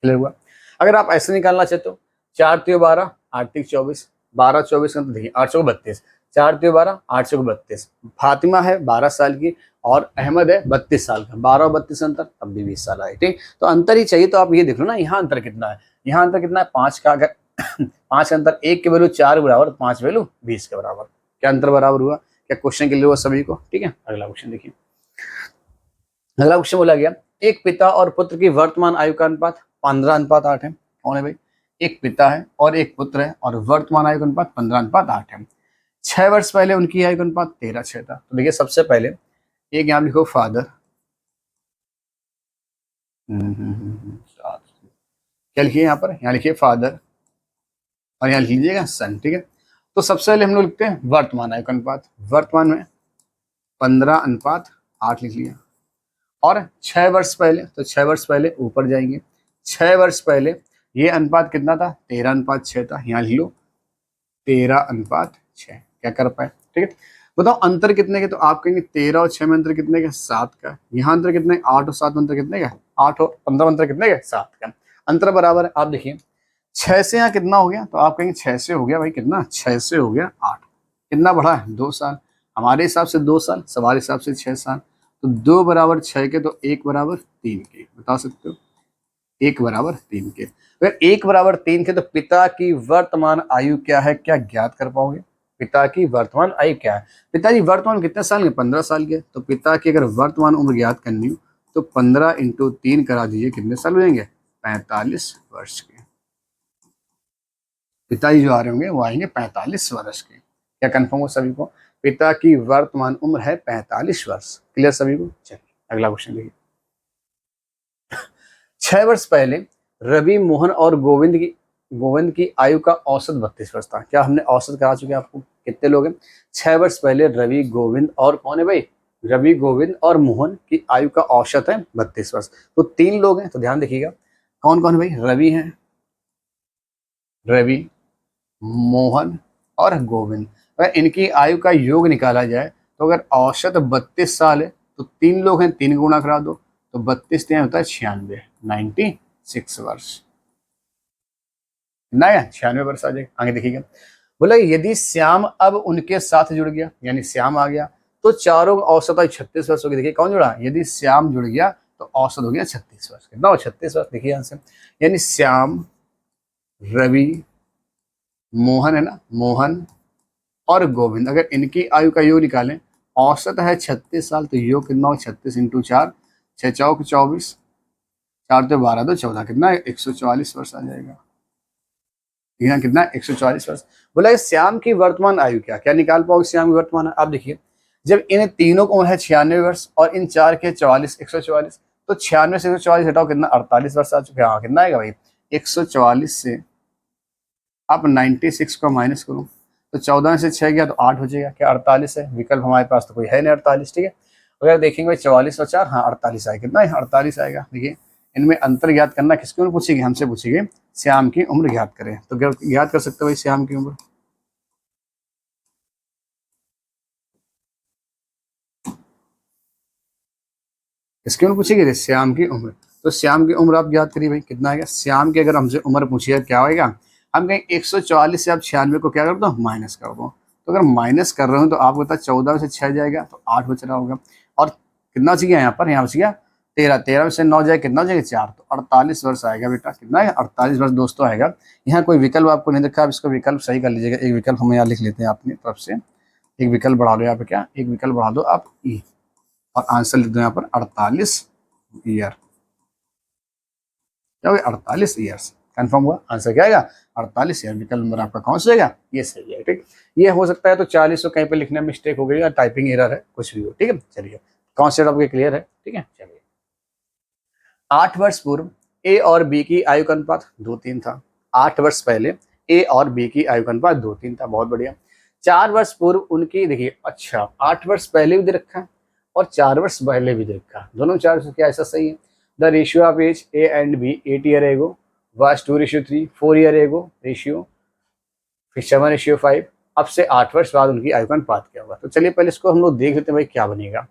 S2: क्लियर हुआ? अगर आप ऐसे निकालना चाहते हो, 4 3 12, 8 3 24, 12 24 का तो देखिए 8 4 32, 4 3 12, 8 4 32। फातिमा है 12 साल की और अहमद है 32 साल का। 12 और 32 अंतर, तब भी 20 साल आए। ठीक, तो अंतर ही चाहिए तो आप ये देख लो ना, यहाँ अंतर कितना है? यहाँ अंतर कितना है? 5 का। अगर 5 का अंतर, 1 की वैल्यू 4 के बराबर, 5 वैल्यू 20 के बराबर। क्या अंतर बराबर हुआ? क्या क्वेश्चन के लिए हुआ सभी को? ठीक है, अगला क्वेश्चन देखिए। अगला क्वेश्चन बोला गया एक पिता और पुत्र की वर्तमान आयु का अनुपात 15:8 है। कौन है भाई? एक पिता है और एक पुत्र है और वर्तमान आयु का अनुपात 15:8 है। 6 वर्ष पहले उनकी आयु का अनुपात 13:6 था। तो देखिए सबसे पहले एक यहाँ लिखो फादर, क्या लिखिए यहाँ पर? यहाँ लिखिए फादर और यहाँ लिख लीजिएगा सन। ठीक है, तो सबसे पहले हम लोग लिखते हैं वर्तमान आयु का अनुपात। वर्तमान में 15:8 लिख लिया। और 6 वर्ष पहले, तो 6 वर्ष पहले ऊपर जाएंगे 6 वर्ष पहले ये अनुपात कितना था, 13:6 था। यहाँ लिख लो 13:6, क्या कर पाए, ठीक है। बताओ अंतर कितने के, तो आप कहेंगे 13 और 6 में अंतर कितने का, 7 का। यहाँ अंतर कितने, 8 और 7 में अंतर कितने का, 8 और 15 में अंतर कितने का, 7 का। अंतर बराबर है। आप देखिए 6 से यहाँ कितना हो गया, तो आप कहेंगे 6 से हो गया भाई कितना, 6 से हो गया 8। कितना बढ़ा है, 2 साल। हमारे हिसाब से 2 साल, सवाल हिसाब से 6 साल। तो 2 बराबर 6 के, तो 1 बराबर 3 के, बता सकते हो 1 बराबर 3 के। अगर 1 बराबर 3 के, तो पिता की वर्तमान आयु क्या है, क्या ज्ञात कर पाओगे। पिता की वर्तमान आयु क्या है, पिताजी वर्तमान कितने साल के, 15 साल के। तो पिता की अगर वर्तमान उम्र ज्ञात करनी हो तो 15 × 3 करा दीजिए, कितने साल हो जाएंगे, 45 वर्ष के। पिताजी जो आ रहे होंगे वो आएंगे 45 वर्ष के। क्या कंफर्म हो सभी को, पिता की वर्तमान उम्र है 45 वर्ष। क्लियर सभी को। चलिए अगला क्वेश्चन देखिए। 6 वर्ष पहले रवि, मोहन और गोविंद की आयु का औसत 32 वर्ष था। क्या हमने औसत करा चुके हैं आपको, कितने लोग हैं। 6 वर्ष पहले रवि, गोविंद और कौन है भाई, रवि, गोविंद और मोहन की आयु का औसत है 32 वर्ष। तो 3 लोग हैं, तो ध्यान देखिएगा कौन कौन है भाई, रवि है, रवि, मोहन और गोविंद। अगर इनकी आयु का योग निकाला जाए तो अगर औसत 32 साल है तो 3 लोग हैं, 3 गुणा करा दो, तो 32 3 होता है 96, 96 वर्ष। ना 96 वर्ष आ जाएगा। आगे देखिएगा, बोला यदि श्याम अब उनके साथ जुड़ गया, यानी श्याम आ गया, तो चारों औसत 36 वर्ष होगी। देखिए कौन जुड़ा, यदि श्याम जुड़ गया तो औसत हो गया 36 वर्ष। कितना हो, 36 वर्ष। देखिए आंसर, यानी श्याम, रवि, मोहन है ना, मोहन और गोविंद, अगर इनकी आयु का योग निकालें, औसत है 36 साल, तो योग कितना हो, 36 × 4, 6 चौक 24, 4 तो 12 तो 14, कितना है 144 वर्ष आ जाएगा। यहाँ कितना, 144 वर्ष। बोला श्याम की वर्तमान आयु क्या, क्या निकाल पाओगे श्याम की वर्तमान। आप देखिए जब इन तीनों को उम्र है 96 वर्ष और इन 4 के 44, 144, तो 96 से 144 हटाओ, कितना 48 वर्ष आ चुके हैं। हाँ कितना आएगा भाई, 144 से आप 96 को माइनस करो, तो 14 से 6 गया तो 8 हो जाएगा। क्या 48 है, विकल्प हमारे पास तो कोई है नहीं 48, ठीक है। अगर देखेंगे भाई 44 और 4, हाँ 48 आएगा। कितना है, 48 आएगा। देखिए इनमें अंतर ज्ञात करना किसकी उम्र पूछेगी, हमसे पूछेगी श्याम की उम्र ज्ञात करें। तो ज्ञात कर सकते हो भाई श्याम की उम्र, किसकी उम्र पूछेगी, श्याम की उम्र। तो श्याम की उम्र आप ज्ञात करिए भाई, कितना आएगा। श्याम की अगर हमसे उम्र पूछिए क्या होगा, हम कहें 144 से आप 96 को क्या कर दो, माइनस कर दो। तो अगर माइनस कर रहे हो तो आप बता 14 से 6 जाएगा तो 8 बच रहा होगा। और कितना चाहिए यहाँ पर, यहाँ बच गया 13, 13 में से 9 जाए कितना हो जाएगा 4, तो 48 वर्ष आएगा बेटा। कितना है, 48 वर्ष दोस्तों आएगा। यहाँ कोई विकल्प आपको नहीं दिखा, आप इसको विकल्प सही कर लीजिएगा। एक विकल्प हम यहाँ लिख लेते हैं अपनी तरफ से, एक विकल्प बढ़ा दो यहाँ पे, क्या एक विकल्प बढ़ा दो आप ई, और आंसर लिख दो यहाँ पर 48 ईयर। क्या हो गया, 48 ईयर्स। कंफर्म हुआ, आंसर क्या आएगा 48 ईयर। विकल्प नंबर आपका कौन सा जाएगा, ये सही है। ठीक, ये हो सकता है तो 40 को कहीं पे लिखने में मिस्टेक हो गई या टाइपिंग एरर है, कुछ भी हो। ठीक है, चलिए कॉन्सेप्ट आपके क्लियर है। ठीक है, चलिए 8 वर्ष पूर्व ए और बी की आयु का अनुपात 2:3 था। 8 वर्ष पहले ए और बी की आयु का अनुपात 2:3 था। बहुत बढ़िया। 4 वर्ष पूर्व उनकी, देखिए अच्छा 8 वर्ष पहले भी दे रखा है और 4 वर्ष पहले भी दे रखा है, दोनों 4 क्या ऐसा सही है। The ratio of age A and B 8 year ago was 2:3, 4 year ago ratio, फिर 7:5। अब से 8 वर्ष बाद उनकी आयु का अनुपात क्या होगा। तो चलिए पहले इसको हम लोग देख लेते हैं भाई क्या बनेगा।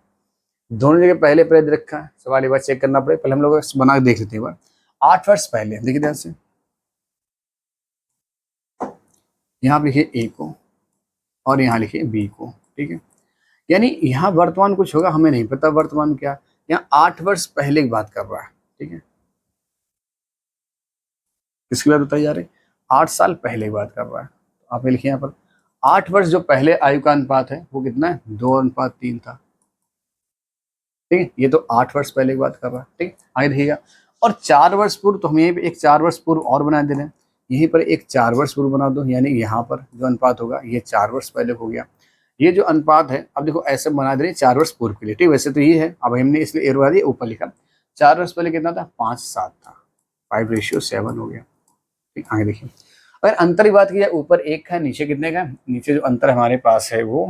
S2: दोनों जगह पहले दे रखा है, सवाल एक बार चेक करना पड़े, पहले हम लोग बना के देख लेते हैं। 8 वर्ष पहले देखिए ध्यान से, यहाँ पे लिखिए ए को और यहाँ लिखिए बी को। ठीक है, यानी यहाँ वर्तमान कुछ होगा, हमें नहीं पता वर्तमान क्या। यहाँ 8 वर्ष पहले की बात कर रहा है। ठीक है, किसकी बात बताई जा रही है, 8 साल पहले की बात कर रहा है। तो आप लिखिए यहाँ पर 8 वर्ष जो पहले आयु का अनुपात है वो कितना है, 2:3 था। ठीक है, ये तो 8 वर्ष पहले की बात कर रहा है। ठीक, आगे देखिएगा। और 4 वर्ष पूर्व, तो हम यहीं पे एक 4 वर्ष पूर्व और बना दे रहे हैं, यहीं पर एक 4 वर्ष पूर्व बना दो, यानी यहाँ पर जो अनुपात होगा ये 4 वर्ष पहले हो गया। ये जो अनुपात है, अब देखो ऐसे बना दे रहे 4 वर्ष पूर्व के लिए। ठीक, वैसे तो ये है, अब हमने इसलिए एरो दिया, ऊपर लिखा 4 वर्ष पहले कितना था, 5:7 था, 5:7 हो गया। ठीक, आगे देखिए। अगर अंतर की बात की जाए, ऊपर 1 है, नीचे कितने का, नीचे जो अंतर हमारे पास है वो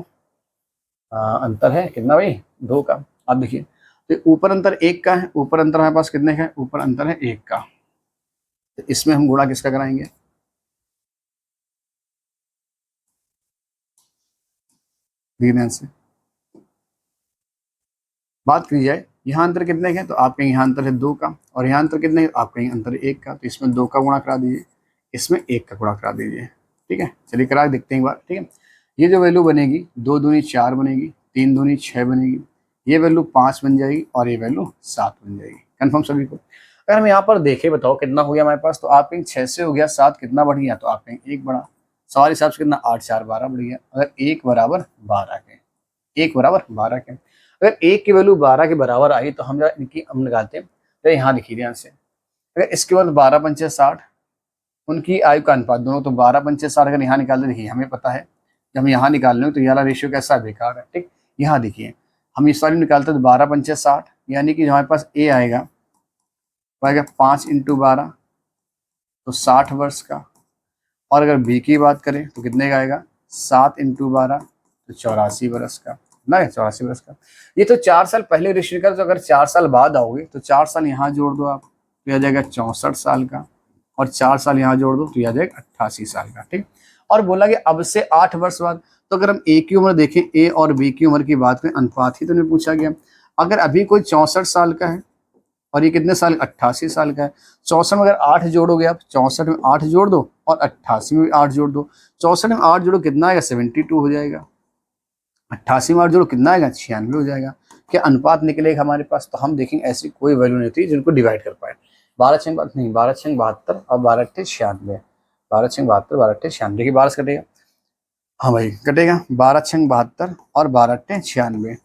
S2: अंतर है कितना भाई, 2 का। अब देखिए तो ऊपर अंतर 1 का है, ऊपर अंतर हमारे पास कितने का है, ऊपर अंतर है 1 का। तो इसमें हम गुणा किसका कराएंगे, ध्यान से बात की जाए। यहाँ अंतर कितने के हैं, तो आप कहेंगे यहाँ अंतर है 2 का, और यहाँ अंतर कितने, आप कहेंगे अंतर 1 का। तो इसमें 2 का गुणा करा दीजिए, इसमें 1 का गुणा करा दीजिए। ठीक है, चलिए करा देखते हैं एक बार। ठीक है, ये जो वैल्यू बनेगी 2 दूनी 4 बनेगी, 3 दूनी 6 बनेगी, ये वैल्यू 5 बन जाएगी और ये वैल्यू 7 बन जाएगी। कन्फर्म सभी को। अगर हम यहाँ पर देखें, बताओ कितना हो गया हमारे पास, तो आप कहेंगे 6 से हो गया 7, कितना बढ़ गया, तो आप कहेंगे 1 बढ़ा। सवाल हिसाब से कितना, 8 4 12 बढ़ गया। अगर 1 बराबर 12 के, 1 बराबर 12 के, अगर 1 की वैल्यू 12 के बराबर आई तो हम इनकी हम निकालते हैं। तो यहाँ देखिए ध्यान से, अगर इसके बाद 12 पंचे 60, उनकी आयु का अनुपात दोनों, तो 12 पंचे 60 अगर यहाँ निकाल दे, देखिए हमें पता है जब हम यहाँ निकाल रहे हो तो ये वाला रेशियो कैसा बेकार है। ठीक, यहाँ देखिए हम इस वाली निकालते हैं तो 12 पंचे 60, यानी कि हमारे पास ए आएगा, वो आएगा 5 इंटू 12 तो 60 वर्ष का। और अगर बी की बात करें तो कितने का आएगा, 7 इंटू 12 तो 84 वर्ष का, ना 84 वर्ष का। ये तो 4 साल पहले रेशियो निकाल, तो अगर 4 साल बाद आओगे तो 4 साल यहाँ जोड़ दो आप, तो यह आ जाएगा 64 साल का, और 4 साल यहाँ जोड़ दो तो यह आ जाएगा 88 साल का। ठीक, और बोला कि अब से 8 वर्ष बाद, तो अगर हम ए की उम्र देखें, ए और बी की उम्र की बात करें, अनुपात ही तो नहीं पूछा गया। अगर अभी कोई 64 साल का है और ये कितने साल, 88 साल का है, 64 में अगर 8 जोड़ोगे आप, 64 में 8 जोड़ दो और 88 में 8 जोड़ दो, 64 में 8 जोड़ो कितना आएगा, 72 हो जाएगा। 88 में 8 जोड़ो कितना आएगा, 96 हो जाएगा। क्या अनुपात निकलेगा हमारे पास, तो हम देखेंगे ऐसी कोई वैल्यू नहीं थी जिनको डिवाइड कर पाए। 12 6 नहीं, 12 6 72 और 12 8 96, 12 6 72 12 8 96, देखिए 12 से कटेगा, हाँ भाई कटेगा, 12 6 72 और 12 8 96,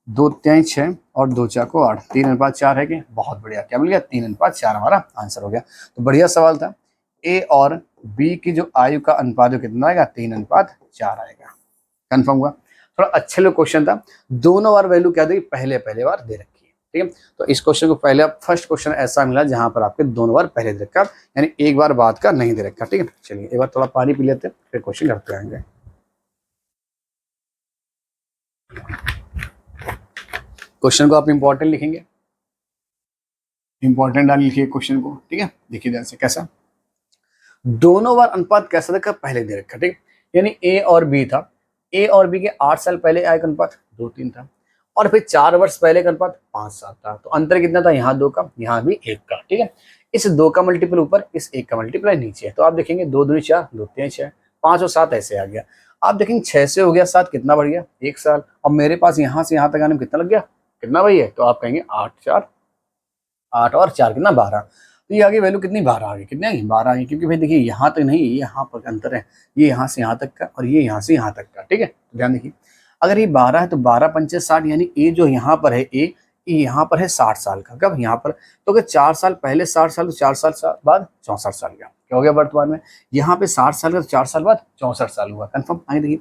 S2: 2 3 6 और 2 4 को 8, 3:4 है कि, बहुत बढ़िया, क्या मिल गया, 3:4 हमारा आंसर हो गया। तो बढ़िया सवाल था। ए और बी की जो आयु का अनुपात कितना आएगा, 3:4 आएगा। कन्फर्म हुआ। थोड़ा अच्छे लोग क्वेश्चन था, दोनों बार वैल्यू क्या देगी, पहले बार दे रखी है। ठीक है, तो इस क्वेश्चन को पहले फर्स्ट क्वेश्चन ऐसा मिला जहां पर आपके दोनों बार पहले दे रखा, यानी एक बार बाद का नहीं दे रखा। ठीक है, चलिए एक बार थोड़ा पानी पी लेते हैं, फिर क्वेश्चन करते आएंगे। क्वेश्चन को आप इंपॉर्टेंट लिखेंगे, इंपॉर्टेंट डाल लिखिए क्वेश्चन को। ठीक है, देखिए ध्यान से कैसा, दोनों बार अनुपात कैसा देखा, पहले दे रखा। ठीक, यानी ए और बी था, ए और बी के 8 साल पहले आय का अनुपात 2:3 था, और फिर 4 वर्ष पहले का अनुपात 5:7 था। तो अंतर कितना था, यहाँ 2 का, यहाँ भी 1 का। ठीक है, इस 2 का मल्टीपल ऊपर, इस 1 का मल्टीप्लाई नीचे है। तो आप देखेंगे 2 दूनी 4, 2 3 6, 5 और 7 ऐसे आ गया। आप देखेंगे 6 से हो गया 7, कितना बढ़ गया, 1 साल। और मेरे पास यहाँ से यहाँ तक आने में कितना लग गया, कितना भाई है, तो आप कहेंगे 8 और 4 कितना, 12। तो ये आगे वैल्यू कितनी, 12 आ गई, कितनी आई, 12 आई, क्योंकि भाई देखिए यहाँ तक नहीं, ये यहाँ पर अंतर है, ये यहाँ से यहाँ तक का और ये यहाँ से यहाँ तक का। ठीक है, तो ध्यान देखिए, अगर ये 12 है तो 12 पंचे 60, यानी ए जो यहाँ पर है, ए यहाँ पर है 60 साल का। कब, यहाँ पर, तो अगर 4 साल पहले 60 साल, तो 4 साल बाद 64 साल का क्या हो गया वर्तमान में, यहाँ पे 60 साल का, तो 4 साल बाद 64 साल हुआ। कन्फर्म। आगे देखिए,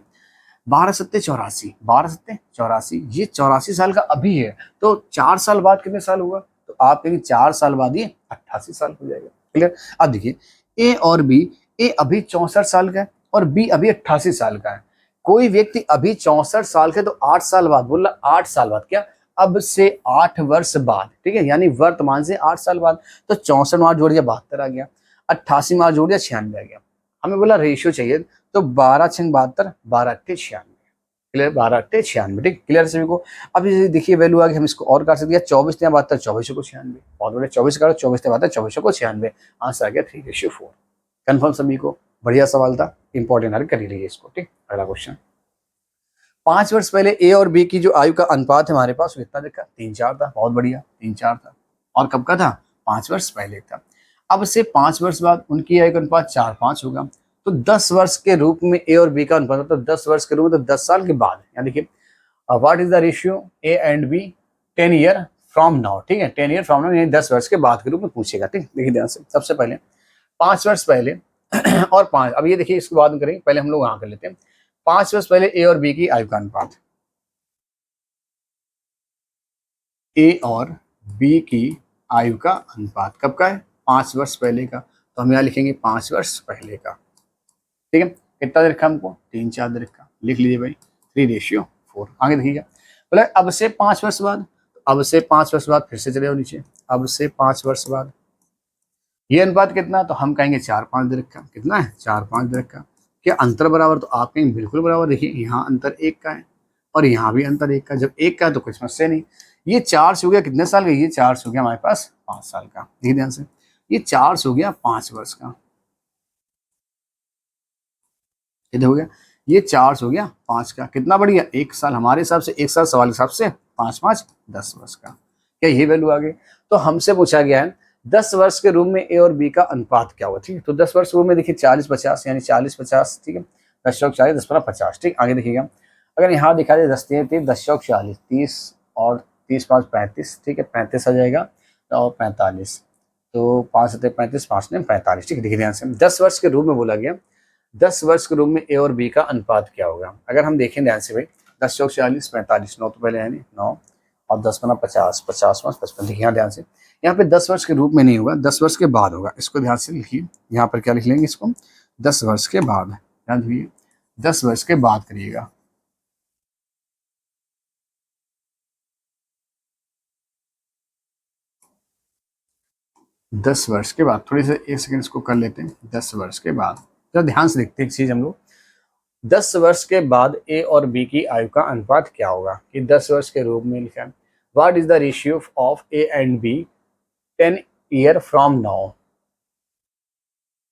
S2: 12 सत्ते 84, 12 सत्ते 84, ये 84 साल का अभी है, तो 4 साल बाद कितने साल हुआ, तो आप कहेंगे 4 साल बाद ये 88 साल हो जाएगा। क्लियर। अब देखिए, ए और बी, ए अभी 64 साल का है और बी अभी 88 साल का है। कोई व्यक्ति अभी 64 साल के, तो 8 साल बाद, बोला 8 साल बाद, क्या, अब से 8 वर्ष बाद। ठीक है, यानी वर्तमान से 8 साल बाद, तो 64 में 8 जोड़ दिया 72 आ गया, 88 में 8 जोड़ दिया 96 आ गया। हमें बोला रेशियो चाहिए, तो 12 6 72, 12 8 96। क्लियर, 12 8 96। ठीक, क्लियर सभी को। अब ये देखिए वैल्यू आ गई, हम इसको और काट सकते हैं, 24 3 72, 24 को 96, बहुत बड़े, 24 काटो, 24 3 72, 24 को 96, आंसर आ गया 3:4। कन्फर्म सभी को। बढ़िया सवाल था, इंपॉर्टेंट है, कर ही लीजिए इसको। ठीक, अगला क्वेश्चन, 5 वर्ष पहले ए और बी की जो आयु का अनुपात है हमारे पास, वो कितना देखा, 3:4 था, बहुत बढ़िया, 3:4 था। और कब का था, 5 वर्ष पहले था। अब से 5 वर्ष बाद उनकी आयु का अनुपात 4:5 होगा, तो 10 वर्ष के रूप में ए और बी का अनुपात, तो 10 वर्ष के रूप में, तो 10 साल के बाद। यहाँ देखिए, what is the ratio A and B 10 year from now. ठीक है, 10 ईयर फ्रॉम नाउ, यानी 10 वर्ष के बाद के रूप में पूछेगा। ठीक, देखिए ध्यान से, सबसे पहले 5 वर्ष पहले और 5, अब ये देखिए इसके बाद में करेंगे, पहले हम लोग यहाँ कर लेते हैं। 5 वर्ष पहले ए और बी की आयु का अनुपात, ए और बी की आयु का अनुपात कब का है, 5 वर्ष पहले का। तो हम यहाँ लिखेंगे 5 वर्ष पहले का। ठीक है, कितना दे रखा हमको, 3 4 दे रखा, लिख लीजिए भाई, 3:4। आगे देखिएगा, बोले अब से 5 वर्ष बाद, अब से 5 वर्ष बाद, फिर से चले जाओ नीचे, अब से 5 वर्ष बाद, ये अनुपात कितना, तो हम कहेंगे 4-5 दे रखा। कितना है, 4-5 दे रखा। क्या अंतर बराबर, तो आप कहेंगे बिल्कुल बराबर। देखिए यहाँ अंतर 1 का है और यहाँ भी अंतर 1 का। जब 1 का है तो कुछ समस्या नहीं। ये 4 से हो गया कितने साल का, ये 4 से हो गया हमारे पास 5 साल का। देखिए ध्यान से, ये 4 से हो गया 5 वर्ष का। कितना हो गया, ये 4 से हो गया 5 का। कितना बढ़ गया, 1 साल। हमारे हिसाब से 1 साल, सवाल के हिसाब से 5-5 10 वर्ष का। क्या ये वैल्यू आ गई। तो हमसे पूछा गया है 10 वर्ष के रूप में ए और बी का अनुपात क्या हुआ। ठीक है, तो 10 वर्ष के रूप में देखिए 40-50 यानी 40-50। ठीक है, 10 चौक 40, 10 पंद्रह 50। ठीक, आगे देखिएगा, अगर यहाँ दिखा दे 10 3 30, 10 चौक 40, 30 और 30 5 35। ठीक है, 35 आ जाएगा और 45, तो 5 7 35, 5 ने 45। ठीक है, देखिए ध्यान से 10 वर्ष के रूप में बोला गया 10 वर्ष के रूप में ए और बी का अनुपात क्या होगा। अगर हम देखें ध्यान से भाई, 10 चौक 40, 45, 9 तो पहले है नहीं 9 और 10 पंद्रह 50, 50 5 55। देखिए यहाँ ध्यान से, यहाँ पे 10 वर्ष के रूप में नहीं होगा, 10 वर्ष के बाद होगा। इसको ध्यान से लिखिए, यहाँ पर क्या लिख लेंगे इसको, 10 वर्ष के बाद। ध्यान दीजिए 10 वर्ष के बाद करिएगा। दस वर्ष के बाद, थोड़ी सी 1 सेकंड इसको कर लेते हैं। 10 वर्ष के बाद, जरा ध्यान से देखते हैं एक चीज हम लोग। 10 वर्ष के बाद ए और बी की आयु का अनुपात क्या होगा, कि 10 वर्ष के रूप में लिखा है। What is the ratio of A and B 10 year from now.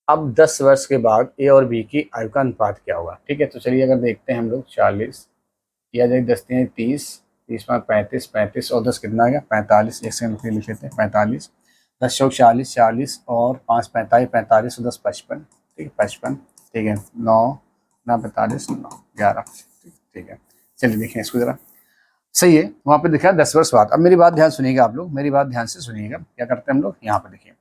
S2: अब 10 वर्ष के बाद ए और बी की आयु का अनुपात क्या होगा। ठीक है, तो चलिए अगर देखते हैं हम लोग 40 या जाए 10 3 30, 30 5 35, 35 और 10 कितना आएगा 45। एक सेकंड फिर लिख लेते हैं 45, 10 चौक 40, 40 और 5 45, 45 और 10 55। ठीक है 55। ठीक है 9 9 45 9 11। ठीक है, चलिए देखें इसको जरा। सही है, वहाँ पे दिखा 10 वर्ष बाद। अब मेरी बात ध्यान सुनिएगा आप लोग, मेरी बात ध्यान से सुनिएगा। क्या करते हैं हम लोग, यहाँ पे देखिए,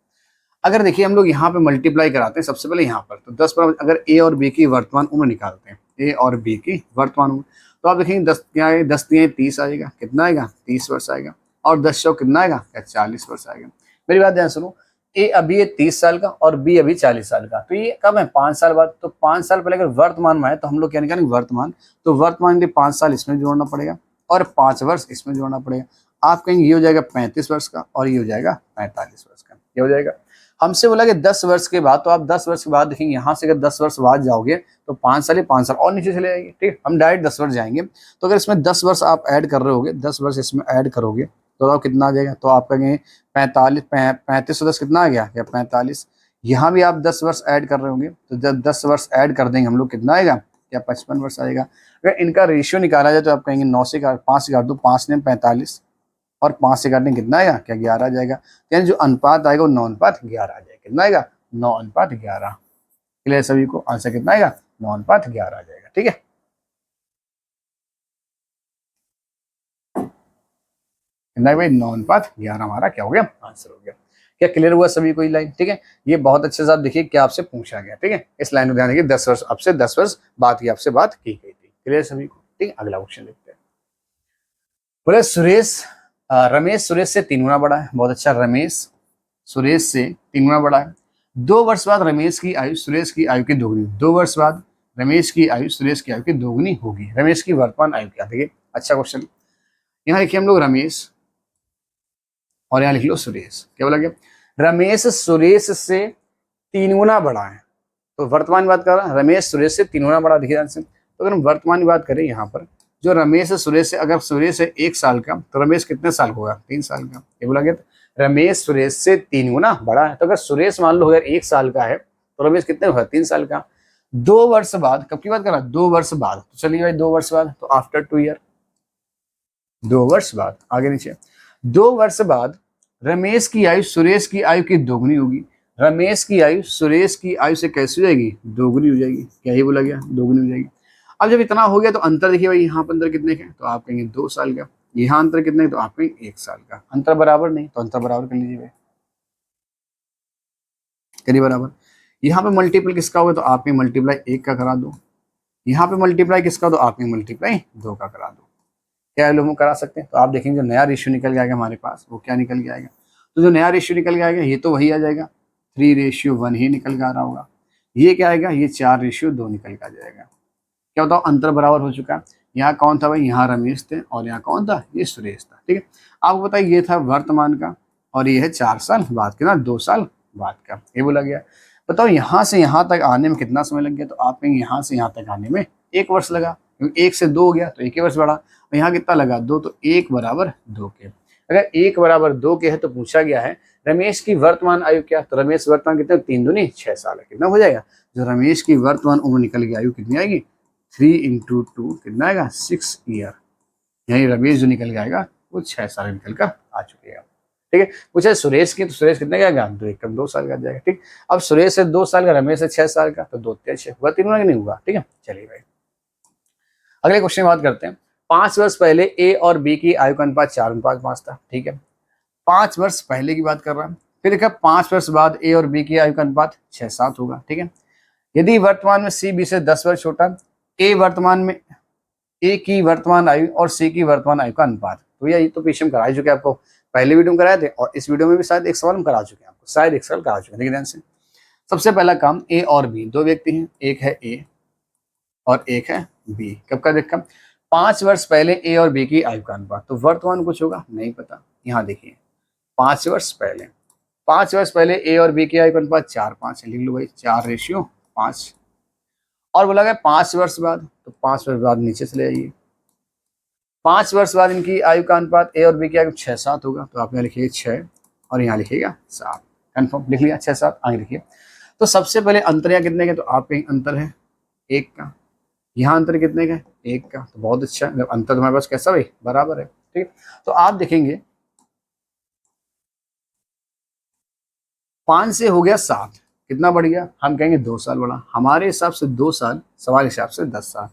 S2: अगर देखिए हम लोग यहाँ पे मल्टीप्लाई कराते हैं सबसे पहले यहाँ पर, तो 10 पर अगर ए और बी की वर्तमान उम्र निकालते हैं, ए और बी की वर्तमान उम्र, तो आप देखेंगे 10 क्या है, 10 3 30 आएगा। कितना आएगा, 30 वर्ष आएगा। और 10 चौक कितना आएगा, क्या 40 वर्ष आएगा। मेरी बात ध्यान सुनो, ए अभी है 30 साल का और बी अभी 40 साल का, तो ये कब है 5 साल बाद। तो 5 साल पहले अगर वर्तमान में है तो हम लोग क्या निकालेंगे, वर्तमान। तो वर्तमान के 5 साल इसमें जोड़ना पड़ेगा और 5 वर्ष इसमें जोड़ना पड़ेगा। आप कहेंगे ये हो जाएगा 35 वर्ष का और ये हो जाएगा 45 वर्ष का। ये हो जाएगा। हमसे बोला कि 10 वर्ष के बाद, तो आप 10 वर्ष के बाद देखेंगे, यहाँ से अगर 10 वर्ष बाद जाओगे तो 5 साल ही 5 साल और नीचे चले जाएंगे। ठीक, हम डायरेक्ट 10 वर्ष जाएंगे। तो अगर इसमें 10 वर्ष आप ऐड कर रहे होगे, 10 वर्ष इसमें ऐड करोगे तो आप कितना आ जाएगा, तो आप कहेंगे 45 35 10 कितना आ गया, क्या 45। यहाँ भी आप 10 वर्ष ऐड कर रहे होंगे, तो जब 10 वर्ष ऐड कर देंगे हम लोग, कितना आएगा, क्या 55 वर्ष आएगा। अगर इनका रेशियो निकाला जाए तो आप कहेंगे 9 से 5 से काट दो, 5 ने 45 और 5 से काटने कितना आएगा, क्या 11 आ जाएगा। यानी जो अनुपात आएगा वो 9:11 आ जाएगा। कितना आएगा, 9:11। क्लियर सभी को, आंसर कितना आएगा, 9:11 आ जाएगा। ठीक है, कितना भाई 9:11 हमारा क्या हो गया, आंसर हो गया। क्या क्लियर हुआ सभी को ये लाइन। ठीक है, ये बहुत अच्छे से आप देखिए क्या आपसे पूछा गया। ठीक है, इस लाइन में ध्यान रखिए, 10 वर्ष आपसे 10 वर्ष बाद की आपसे बात की गई थी। क्लियर सभी को। ठीक है, अगला क्वेश्चन देखते हैं। बोले रमेश सुरेश से 3 गुना बड़ा है। बहुत अच्छा, रमेश सुरेश से 3 गुना बड़ा है। 2 वर्ष बाद रमेश की आयु सुरेश की आयु की दोगुनी। 2 वर्ष बाद रमेश की आयु सुरेश की आयु की दोगुनी होगी। रमेश की वर्तमान आयु क्या। देखिए अच्छा क्वेश्चन, यहाँ लिखिए हम लोग रमेश और यहाँ लिख लो सुरेश। क्या बोला गया, रमेश सुरेश से 3 गुना बड़ा है। तो वर्तमान बात कर रहा है, रमेश सुरेश से 3 गुना बड़ा। देखिए ध्यान से, तो अगर हम वर्तमान की बात करें यहाँ पर, जो रमेश सुरेश से, अगर सुरेश है 1 साल का तो रमेश कितने साल का होगा, 3 साल का। ये बोला गया रमेश सुरेश से 3 गुना बड़ा है। तो अगर सुरेश मान लो अगर 1 साल का है तो रमेश कितने होगा, 3 साल का। 2 वर्ष बाद, कब की बात कर रहा है, 2 वर्ष बाद। तो चलिए भाई 2 वर्ष बाद, तो आफ्टर 2 ईयर, 2 वर्ष बाद। आगे नीचे, 2 वर्ष बाद रमेश की आयु सुरेश की आयु की दोगुनी होगी। रमेश की आयु सुरेश की आयु से कैसी हो जाएगी, दोगुनी हो जाएगी। क्या ही बोला गया, दोगुनी हो जाएगी। अब जब इतना हो गया तो अंतर देखिए भाई, यहाँ पर अंतर कितने का, तो आप कहेंगे 2 साल का। यहाँ अंतर कितने, तो आप कहेंगे 1 साल का। अंतर बराबर नहीं, तो अंतर बराबर कर लीजिए भाई, करिए बराबर। यहाँ पे मल्टीपल किसका होगा, तो आप में मल्टीप्लाई 1 का करा दो। यहाँ पे मल्टीप्लाई किसका, तो आप में मल्टीप्लाई 2 का करा दो। क्या लोग करा सकते हैं, तो आप देखेंगे जो नया रेशियो निकल के आएगा हमारे पास, वो क्या निकल के आएगा, तो जो नया रेशियो निकल के आएगा ये तो वही आ जाएगा, 3:1 ही निकल के आ रहा होगा। ये क्या आएगा, ये 4:2 निकल के आ जाएगा। क्या बताओ, अंतर बराबर हो चुका है। यहाँ कौन था भाई, यहाँ रमेश थे और यहाँ कौन था, ये सुरेश था। ठीक है, आपको बताइए ये था वर्तमान का और ये है 4 साल बाद के ना, 2 साल बाद का, ये बोला गया। बताओ यहाँ से यहाँ तक आने में कितना समय लग गया, तो आप कहेंगे यहाँ से यहाँ तक आने में 1 वर्ष लगा, क्योंकि 1 से 2 हो गया तो 1 ही वर्ष बढ़ा। और यहाँ कितना लगा 2, तो 1 बराबर 2 के। अगर 1 बराबर 2 के है तो पूछा गया है रमेश की वर्तमान आयु क्या, तो रमेश वर्तमान कितने 3 दूनी 6 साल है, कितना हो जाएगा, जो रमेश की वर्तमान उम्र निकल गई आयु कितनी आएगी 3 × 2 कितना आएगा 6 ईयर, यानी रमेश जो निकल के आएगा वो 6 साल निकल कर आ चुके हैं। ठीक है, पूछा सुरेश की, तो सुरेश कितने का आएगा 2 × 1 = 2 साल का आ जाएगा। ठीक, अब सुरेश से 2 साल का, रमेश से 6 साल का, तो 2 × 6 हुआ, 3 गुना नहीं हुआ। ठीक है, चलिए भाई अगले क्वेश्चन की बात करते हैं। 5 वर्ष पहले ए और बी की आयु का अनुपात 4:5 था। ठीक है, 5 वर्ष पहले की बात कर रहा है। फिर देखा 5 वर्ष बाद ए और बी की आयु का अनुपात 6:7 होगा। ठीक है, यदि वर्तमान में सी बी से 10 वर्ष छोटा, ए वर्तमान में ए की वर्तमान आयु और सी की वर्तमान आयु का अनुपात, तो यही तो पीछे हम करा चुके आपको, पहले वीडियो में कराए थे और इस वीडियो में भी शायद एक सवाल हम करा चुके हैं आपको, शायद एक सवाल करा चुके हैं। देखिए ध्यान से, सबसे पहला काम ए और बी 2 व्यक्ति हैं, एक है ए और एक है बी। कब का देखा 5 वर्ष पहले ए और बी की आयु का अनुपात, तो वर्तमान कुछ होगा नहीं पता। यहाँ देखिए 5 वर्ष पहले, 5 वर्ष पहले ए और बी की आयु का अनुपात 4:5 लिख लो भाई, 4:5। और बोला गया 5 वर्ष बाद, तो 5 वर्ष बाद नीचे चले जाइए, 5 वर्ष बाद इनकी आयु का अनुपात ए और बी की आयु 6:7 होगा, तो आप यहाँ लिखिएगा 6 और यहाँ लिखिएगा 7, कन्फर्म लिख लिया 6 7 आगे लिखिए। तो सबसे पहले अंतर यहाँ कितने का, तो आप कहीं अंतर है 1 का, यहाँ अंतर कितने का 1 का, तो बहुत अच्छा, अंतर तुम्हारे पास कैसा भाई बराबर है। ठीक, तो आप देखेंगे 5 से हो गया 7, कितना बढ़ गया, हम कहेंगे 2 साल बढ़ा। हमारे हिसाब से 2 साल, सवाल हिसाब से 10 साल।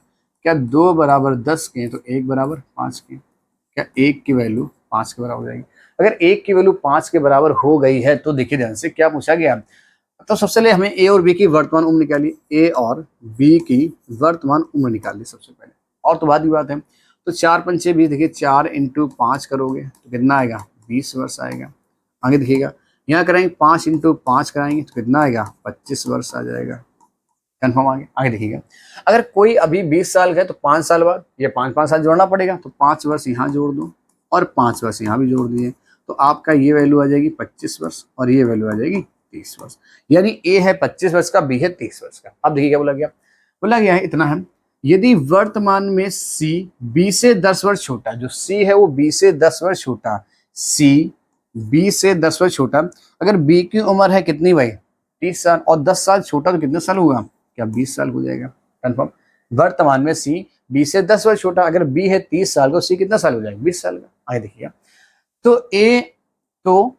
S2: क्या 2 बराबर 10 के, तो 1 बराबर 5 के, क्या 1 की वैल्यू 5 के बराबर हो जाएगी। अगर 1 की वैल्यू 5 के बराबर हो गई है तो देखिए ध्यान से क्या पूछा गया, तो सबसे पहले हमें ए और बी की वर्तमान उम्र निकाली, ए और बी की वर्तमान उम्र निकाल ली सबसे पहले, और तो बात की बात है। तो 4 × 5 = 20, देखिए 4 × 5 करोगे तो कितना आएगा 20 वर्ष आएगा। आगे देखिएगा यहाँ कराएंगे 5 × 5 कराएंगे तो कितना आएगा 25 वर्ष आ जाएगा, कन्फर्म आगे। आगे देखिएगा अगर कोई अभी 20 साल का है तो 5 साल बाद ये 5-5 साल जोड़ना पड़ेगा, तो 5 वर्ष यहाँ जोड़ दो और 5 वर्ष यहाँ भी जोड़ दिए, तो आपका ये वैल्यू आ जाएगी 25 वर्ष और ये वैल्यू आ जाएगी 30 वर्ष। यानी ए है 25 वर्ष का, बी है 30 वर्ष का। अब देखिए क्या बोला गया, बोला गया है इतना है, यदि वर्तमान में सी बी से 10 वर्ष छोटा, जो सी है वो बी से 10 वर्ष छोटा, सी बी से 10 वर्ष छोटा, अगर बी की उम्र है कितनी भाई 30 साल और 10 साल छोटा, तो कितने साल होगा, क्या 20 साल हो जाएगा, कन्फर्म। वर्तमान में सी बी से 10 वर्ष छोटा, अगर बी है 30 साल तो सी कितना साल हो जाएगा 20 साल का। आगे देखिए तो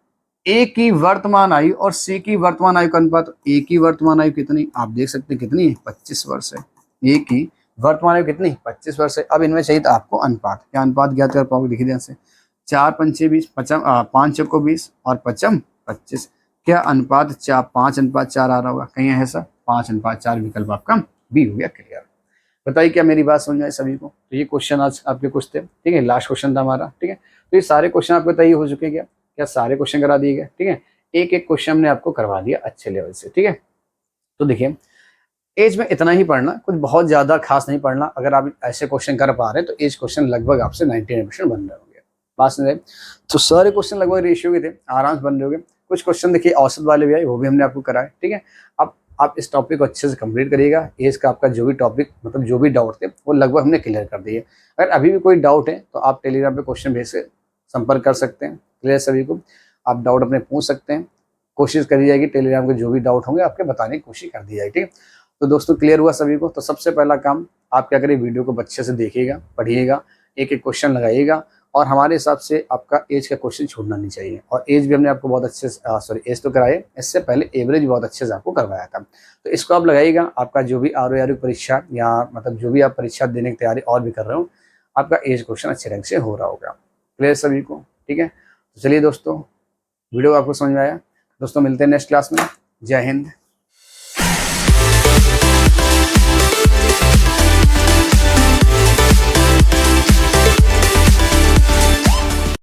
S2: ए की वर्तमान आयु और सी की वर्तमान आयु का अनुपात, ए की वर्तमान आयु कितनी आप देख सकते हैं कितनी है 25 वर्ष है, ए की वर्तमान आयु कितनी 25 वर्ष है। अब इनमें चाहिए था आपको अनुपात, क्या अनुपात ज्ञात कर पाओगे, देखिए ध्यान से 4 × 5 = 20, 5 × 20 और 5 × 25, क्या अनुपात 5:4 आ रहा होगा, कहीं ऐसा 5:4 विकल्प आपका बी हो गया। क्लियर, बताइए क्या मेरी बात समझ में आई सभी को। तो ये क्वेश्चन आज आपके कुछ थे, ठीक है, लास्ट क्वेश्चन था हमारा। ठीक है, तो ये सारे क्वेश्चन आपको तय हो चुके हैं, क्या सारे क्वेश्चन करा दिए गए। ठीक है, एक एक क्वेश्चन हमने आपको करवा दिया अच्छे लेवल से। ठीक है, तो देखिए एज में इतना ही पढ़ना, कुछ बहुत ज्यादा खास नहीं पढ़ना। अगर आप ऐसे क्वेश्चन कर पा रहे हैं तो एज क्वेश्चन लगभग आपसे 99% बन रहे होंगे, बात समझ आई। तो सारे क्वेश्चन लगभग रेशियो के थे, आराम से बन रहे होंगे। कुछ क्वेश्चन देखिए औसत वाले भी आए, वो भी हमने आपको कराए। ठीक है, अब आप इस टॉपिक को अच्छे से कंप्लीट करिएगा। एज का आपका जो भी टॉपिक मतलब जो भी डाउट थे वो लगभग हमने क्लियर कर दिए। अगर अभी भी कोई डाउट है तो आप टेलीग्राम पे क्वेश्चन भेज के संपर्क कर सकते हैं। क्लियर सभी को, आप डाउट अपने पूछ सकते हैं, कोशिश करी जाएगी टेलीग्राम के जो भी डाउट होंगे आपके बताने की कोशिश कर दी जाएगी। ठीक है, तो दोस्तों क्लियर हुआ सभी को। तो सबसे पहला काम आप क्या करिए, वीडियो को अच्छे से देखिएगा, पढ़िएगा, एक एक क्वेश्चन लगाइएगा और हमारे हिसाब से आपका एज का क्वेश्चन छोड़ना नहीं चाहिए। और एज भी हमने आपको बहुत अच्छे से एज तो कराए, इससे पहले एवरेज बहुत अच्छे से आपको करवाया था। तो इसको आप लगाइएगा। आपका जो भी RO परीक्षा या मतलब जो भी आप परीक्षा देने की तैयारी और भी कर रहे हो, आपका एज क्वेश्चन अच्छे ढंग से हो रहा होगा। क्लियर सभी को, ठीक है। तो चलिए दोस्तों, वीडियो आपको समझ में आया। दोस्तों मिलते हैं नेक्स्ट क्लास में। जय हिंद।